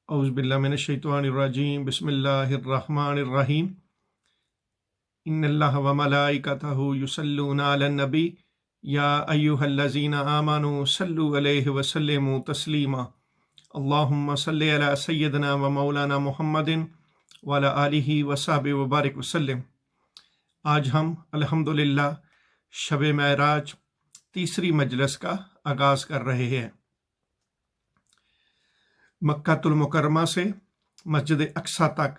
औज़ु बिल्लाहि मिनश्शैतानिर्रजीम बिस्मिल्लाहिर्रहमानिर्रहीम इन्नल्लाह व मलाइकतहु युसल्लूना अलन नबी या अय्युहल्लज़ीना आमनू सल्लु अलैहि व सल्लिमू तस्लीमा अल्लाहुम्मा सल्लि अला सय्यिदना व मौलाना मुहम्मदिन व अला आलिहि व सहबिहि व बारिक वसल्लम। आज हम अल्हम्दुलिल्लाह शब महराज तीसरी मजलिस का आगाज़ कर रहे हैं। मक्कातुल मुकर्रमा से मस्जिद अक्सा तक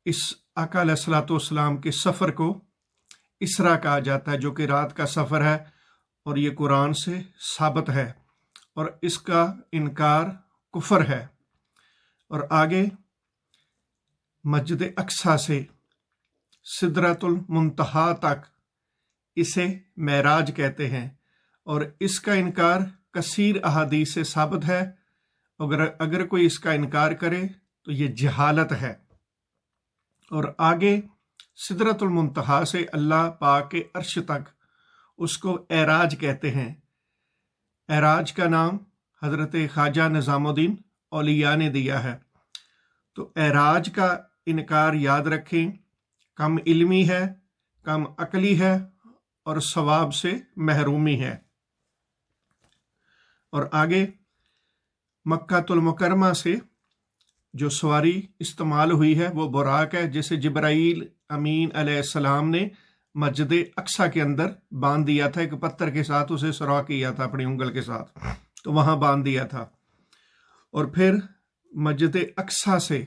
इस आका अलैहिस्सलातु वस्सलाम के सफ़र को इसरा कहा जाता है, जो कि रात का सफ़र है और ये कुरान से साबित है और इसका इनकार कुफर है। और आगे मस्जिद अक्सा से सिदरतुल मुंतहा तक इसे महराज कहते हैं और इसका इनकार कसीर अहादीस से साबित है। अगर कोई इसका इनकार करे तो ये जहालत है। और आगे सिदरतुल मुंतहा से अल्लाह पाक के अर्श तक उसको एराज कहते हैं। एराज का नाम हज़रत ख्वाजा निज़ामुद्दीन औलिया ने दिया है। तो एराज का इनकार याद रखें, कम इल्मी है, कम अकली है और सवाब से महरूमी है। और आगे मक्कातुल मुकरमा से जो सवारी इस्तेमाल हुई है वो बुराक है, जिसे जिब्राईल अमीन अलैहिस्सलाम ने मस्जिद अक्सा के अंदर बांध दिया था। एक पत्थर के साथ उसे सुराख किया था अपनी उंगल के साथ, तो वहां बांध दिया था। और फिर मस्जिद अक्सा से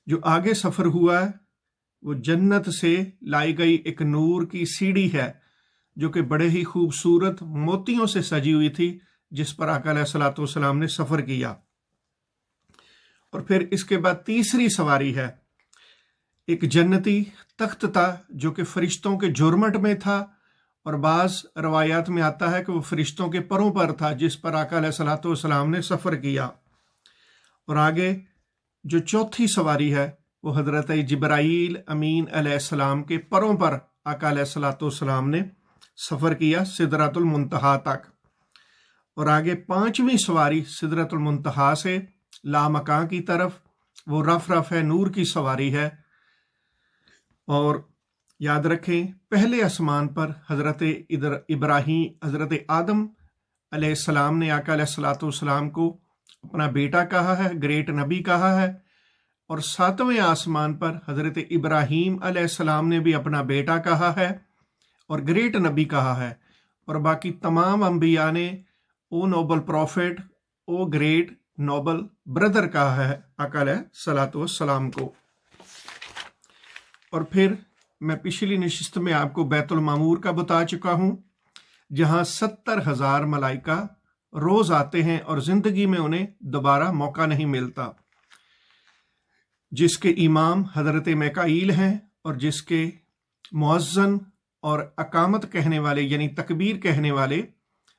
जो आगे सफ़र हुआ है वो जन्नत से लाई गई एक नूर की सीढ़ी है, जो कि बड़े ही खूबसूरत मोतियों से सजी हुई थी, जिस पर आका अलैहिस्सलातु वस्सलाम ने सफ़र किया। और फिर इसके बाद तीसरी सवारी है, एक जन्नती तख्त था जो कि फरिश्तों के जुर्मट में था और बाज़ रवायात में आता है कि वो फरिश्तों के परों पर था, जिस पर आका अलैहिस्सलातु वस्सलाम ने सफ़र किया। और आगे जो चौथी सवारी है वो हज़रत जिब्राईल अमीन अलैहिस्सलाम के परों पर आका अलैहिस्सलातु वस्सलाम ने सफ़र किया सिदरतुल मुंतहा तक। और आगे पांचवी सवारी सिदरतुल मुंतहा से लामकां की तरफ, वो रफ है, नूर की सवारी है। और याद रखें, पहले आसमान पर हज़रत आदम अलैहिस्सलाम ने आका अलैहिस्सलातु वस्सलाम को अपना बेटा कहा है, ग्रेट नबी कहा है। और सातवें आसमान पर हज़रत इब्राहीम अलैहिस्सलाम ने भी अपना बेटा कहा है और ग्रेट नबी कहा है। और बाकी तमाम अंबिया ने ओ नोबल प्रॉफिट, ओ ग्रेट नोबल ब्रदर कहा है आका अलैहिस्सलातु वस्सलाम को। और फिर मैं पिछली नशिस्त में आपको बैतुल मामूर का बता चुका हूं, जहां 70,000 मलाइका रोज आते हैं और जिंदगी में उन्हें दोबारा मौका नहीं मिलता, जिसके इमाम हजरत मिकाईल हैं और जिसके मुअज्जन और अकामत कहने वाले यानी तकबीर कहने वाले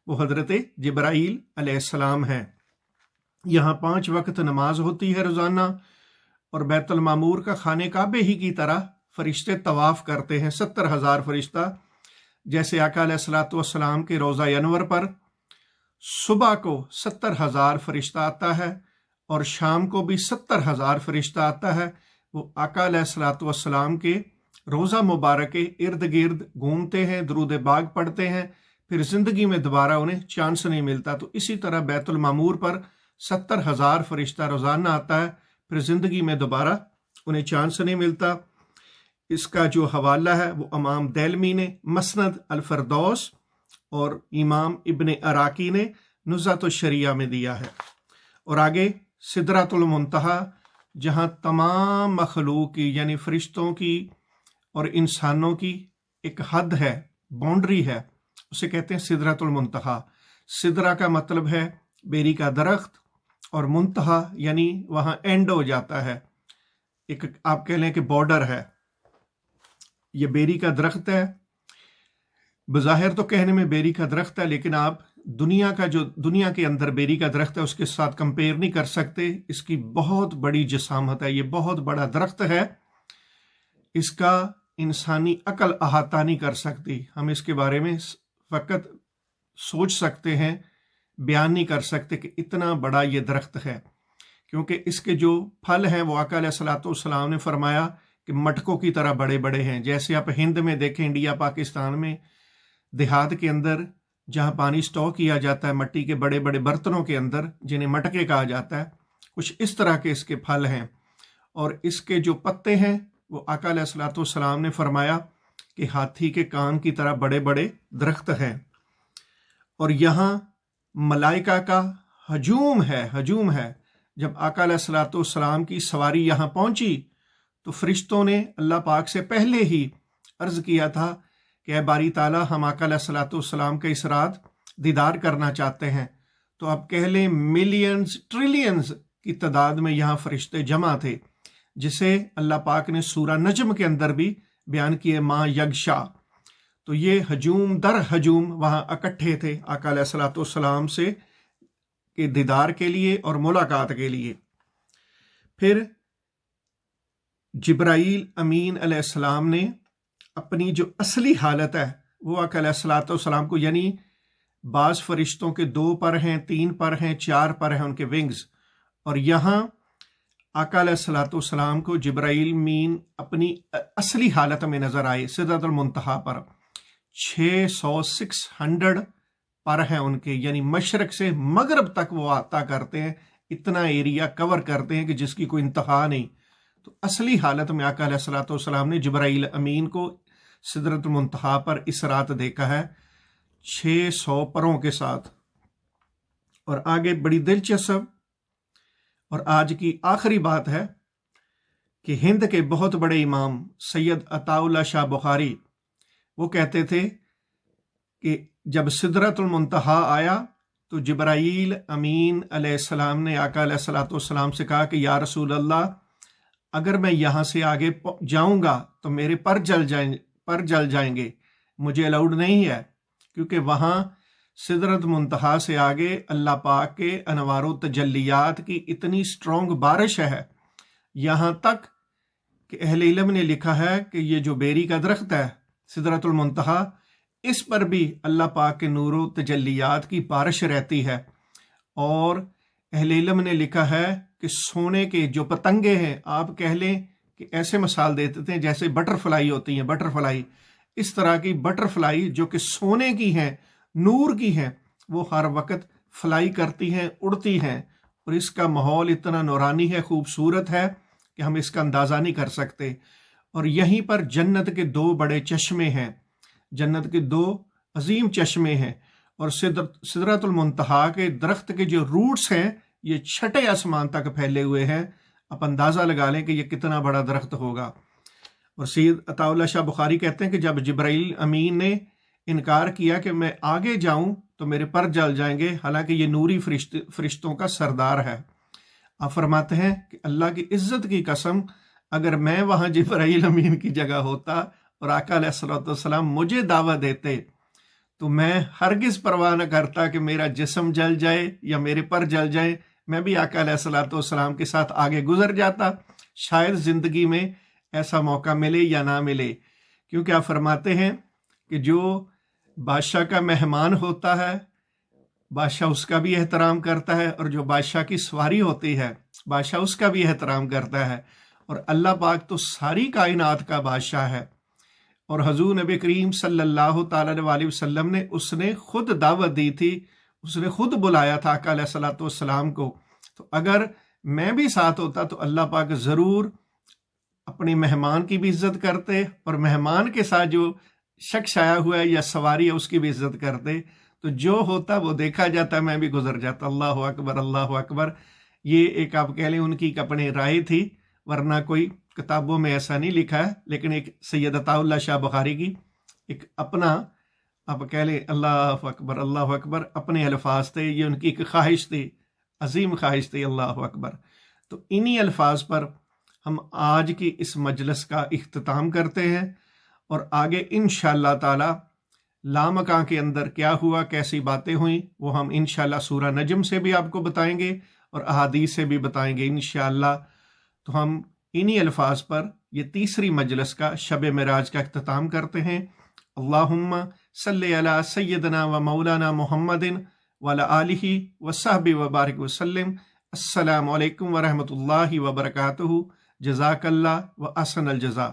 वो हजरत जिब्राईल अलैहिस्सलाम हैं। यहाँ 5 वक्त नमाज होती है रोजाना और बैतुल मामूर का खाने काबे ही की तरह फरिश्ते तवाफ करते हैं। 70,000 फरिश्ता, जैसे आका अलैहिस्सलातु वस्सलाम के रोज़ा अनवर पर सुबह को 70,000 फरिश्ता आता है और शाम को भी 70,000 फरिश्ता आता है। वो आका अलैहिस्सलातु वस्सलाम के रोज़ा मुबारक के इर्द गिर्द घूमते हैं, दरूद बाग पढ़ते हैं, फिर जिंदगी में दोबारा उन्हें चांस नहीं मिलता। तो इसी तरह बैतुल मामूर पर 70,000 फरिश्ता रोजाना आता है, फिर जिंदगी में दोबारा उन्हें चांस नहीं मिलता। इसका जो हवाला है वो इमाम दैलमी ने मसनद अल फरदौस और इमाम इब्ने अराकी ने नुज़्ज़तुश शरिया में दिया है। और आगे सिदरतुल मुंतहा, जहां तमाम मखलूक की यानी फरिश्तों की और इंसानों की एक हद है, बाउंड्री है, उसे कहते हैं सिदरतुल मुंतहा। सिदरा का मतलब है बेरी का दरख्त और मुंतहा यानी वहां एंड हो जाता है, एक आप कह लें कि बॉर्डर है। ये बेरी का दरख्त है, बज़ाहिर तो कहने में बेरी का दरख्त है, लेकिन आप दुनिया के अंदर बेरी का दरख्त है उसके साथ कंपेयर नहीं कर सकते। इसकी बहुत बड़ी जिसामत है, ये बहुत बड़ा दरख्त है, इसका इंसानी अकल अहाता नहीं कर सकती। हम इसके बारे में फकत सोच सकते हैं, बयान नहीं कर सकते कि इतना बड़ा ये दरख्त है। क्योंकि इसके जो फल हैं वो आका अलैहिस्सलाम ने फरमाया कि मटकों की तरह बड़े बड़े हैं। जैसे आप हिंद में देखें, इंडिया पाकिस्तान में देहात के अंदर जहाँ पानी स्टोर किया जाता है मिट्टी के बड़े बड़े बर्तनों के अंदर, जिन्हें मटके कहा जाता है, कुछ इस तरह के इसके फल हैं। और इसके जो पत्ते हैं वो आका अलैहिस्सलाम ने फरमाया कि हाथी के कान की तरह बड़े बड़े दरख्त हैं। और यहाँ मलाइका का हजूम है। जब आका अलैहिस्सलाम की सवारी यहाँ पहुंची तो फरिश्तों ने अल्लाह पाक से पहले ही अर्ज किया था कि ऐ बारी ताला, हम आका अलैहिस्सलाम के इस रात दीदार करना चाहते हैं। तो आप कह लें मिलियंस ट्रिलियंस की तादाद में यहाँ फरिश्ते जमा थे, जिसे अल्लाह पाक ने सूरह नजम के अंदर भी बयान किए, माँ यगशा। तो ये हजूम दर हजूम वहाँ इकट्ठे थे आका अलैहिस्सलाम से के दीदार के लिए और मुलाकात के लिए। फिर जिब्राईल अमीन अलैहिस्सलाम ने अपनी जो असली हालत है वो आका अलैहिस्सलाम को, यानी बाज़ फरिश्तों के 2 पर हैं, 3 पर हैं, 4 पर हैं उनके विंग्स, और यहाँ आका अलैहिस्सलाम को जिब्राईल अमीन अपनी असली हालत में नजर आए सिदरतुल मुंतहा पर। 600 पर हैं उनके, यानी मशरक से मगरब तक वो आता करते हैं, इतना एरिया कवर करते हैं कि जिसकी कोई इंतहा नहीं। तो असली हालत में आका अलैहिस्सलाम ने जिब्राईल अमीन को सिदरतुल मुंतहा पर इस रात देखा है 600 परों के साथ। और आगे बड़ी दिलचस्प और आज की आखिरी बात है कि हिंद के बहुत बड़े इमाम सैयद अताउल्लाह शाह बुखारी वो कहते थे कि जब सिदरतुल मुंतहा आया तो जिब्राईल अमीन अलैहिस्सलाम ने आका अलैहिस्सलाम से कहा कि या रसूल अल्लाह, अगर मैं यहाँ से आगे जाऊँगा तो मेरे पर जल जाएंगे, मुझे अलाउड नहीं है, क्योंकि वहाँ सिदरत मुंतहा से आगे अल्लाह पाक के अनवारो तजल्लियात की इतनी स्ट्रॉन्ग बारिश है, यहाँ तक कि अहले इल्म ने लिखा है कि ये जो बेरी का दरख्त है सिदरतुल मुंतहा, इस पर भी अल्लाह पाक के नूरो तजल्लियात की बारिश रहती है। और अहले इल्म ने लिखा है कि सोने के जो पतंगे हैं, आप कह लें कि ऐसे मिसाल दे देते हैं जैसे बटरफ्लाई होती हैं, बटरफ्लाई, इस तरह की बटरफ्लाई जो कि सोने की हैं, नूर की हैं, वो हर वक्त फ्लाई करती हैं, उड़ती हैं, और इसका माहौल इतना नूरानी है, खूबसूरत है कि हम इसका अंदाज़ा नहीं कर सकते। और यहीं पर जन्नत के 2 बड़े चश्मे हैं, जन्नत के 2 अजीम चश्मे हैं, और सिदरतुल मुंतहा के दरख्त के जो रूट्स हैं ये 6ठे आसमान तक फैले हुए हैं। आप अंदाज़ा लगा लें कि ये कितना बड़ा दरख्त होगा। और सैयद अताउल्लाह शाह बुखारी कहते हैं कि जब जिब्राईल अमीन ने इनकार किया कि मैं आगे जाऊं तो मेरे पर जल जाएंगे, हालांकि ये नूरी फरिश्तों का सरदार है, आप फरमाते हैं कि अल्लाह की इज्जत की कसम, अगर मैं वहां जिब्राईल अमीन की जगह होता और आका अलैहिस्सलाम मुझे दावत देते तो मैं हरगिज परवाह न करता कि मेरा जिस्म जल जाए या मेरे पर जल जाए, मैं भी आका अलैहिस्सलाम के साथ आगे गुजर जाता। शायद जिंदगी में ऐसा मौका मिले या ना मिले, क्योंकि आप फरमाते हैं कि जो बादशाह का मेहमान होता है बादशाह उसका भी एहतराम करता है, और जो बादशाह की सवारी होती है बादशाह उसका भी एहतराम करता है। और अल्लाह पाक तो सारी कायनात का बादशाह है, और हजूर नबी करीम सल्लल्लाहु ताला अलैहि वसल्लम ने उसने खुद दावत दी थी, उसने खुद बुलाया था आका अलैहिस्सलाम को। तो अगर मैं भी साथ होता तो अल्लाह पाक ज़रूर अपने मेहमान की भी इज्जत करते, और मेहमान के साथ जो शख्स आया हुआ है या सवारी है उसकी भी इज्जत करते। तो जो होता वो देखा जाता, मैं भी गुजर जाता। अल्लाह अकबर, अल्लाह अकबर। ये एक आप कह लें उनकी अपनी राय थी, वरना कोई किताबों में ऐसा नहीं लिखा है, लेकिन एक सैयद अताउल्लाह शाह बुखारी की एक अपना आप कह लें अल्लाह अकबर अपने अल्फाज थे, ये उनकी एक ख्वाहिश थी, अजीम ख्वाहिश थी, अल्लाह अकबर। तो इन्हीं अल्फाज पर हम आज की इस मजलिस का इख्तिताम करते हैं, और आगे इंशाअल्लाह ताला लामका के अंदर क्या हुआ, कैसी बातें हुई, वो हम इंशाअल्लाह सूरह नजम से भी आपको बताएंगे और अहादीस से भी बताएंगे इंशाअल्लाह। तो हम इन्हीं अल्फाज पर ये तीसरी मजलिस का शब मिराज का इख्तिताम करते हैं। अल्लाहुम्मा सल्ली अला सय्यदना व मौलाना मुहम्मदिन व अला आलिहि व सहबी व बारिक वसल्लिम। السلام علیکم ورحمۃ اللہ وبرکاتہ. جزاک اللہ و احسن الجزا.